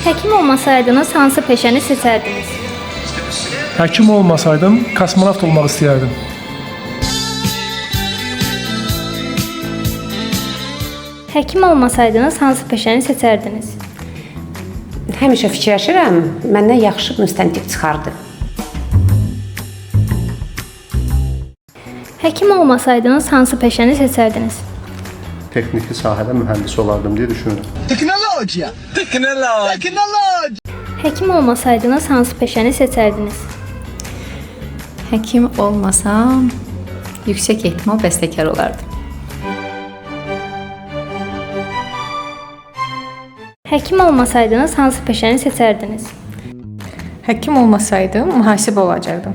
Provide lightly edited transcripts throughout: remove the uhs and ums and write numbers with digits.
Həkim olmasaydınız hansı peşəni seçərdiniz? Həkim olmasaydım, kosmonavt olmaq istəyərdim. Həkim olmasaydınız hansı peşəni seçərdiniz? Həmişə fikirləşirəm, məndən yaxşı müstəntiq çıxardı. Həkim olmasaydınız hansı peşəni seçərdiniz? Texniki sahədə mühəndis olardım deyə düşünürəm. Teknologiya. Teknologiya. Həkim olmasaydınız hansı peşəni seçərdiniz? Həkim olmasam, yüksək ehtimal bəstəkar olardım. Həkim olmasaydınız hansı peşəni seçərdiniz? Həkim olmasaydım, mühasibə olacaqdım.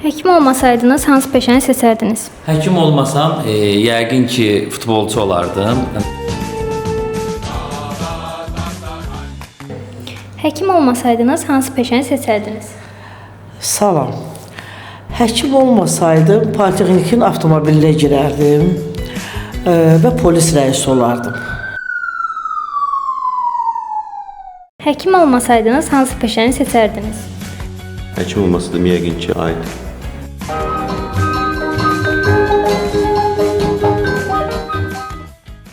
Həkim olmasaydınız hansı peşəni seçərdiniz? Həkim olmasam, yəqin ki, futbolçu olardım. Həkim olmasaydınız hansı peşəni seçərdiniz? Salam. Həkim olmasaydım, Politexnikin avtomobilinə girərdim və polis rəisi olardım. Həkim olmasaydınız hansı peşəni seçərdiniz? Həkim olmasaydım yəqin ki, aid.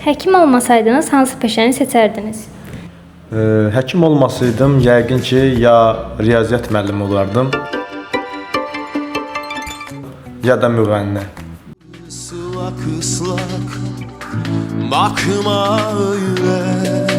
Həkim olmasaydınız hansı peşəni seçərdiniz? Həkim olmasaydım, yəqin ki, ya riyaziyyat müəllimi olardım, ya da müğənni. Islak ıslak bakma öyle.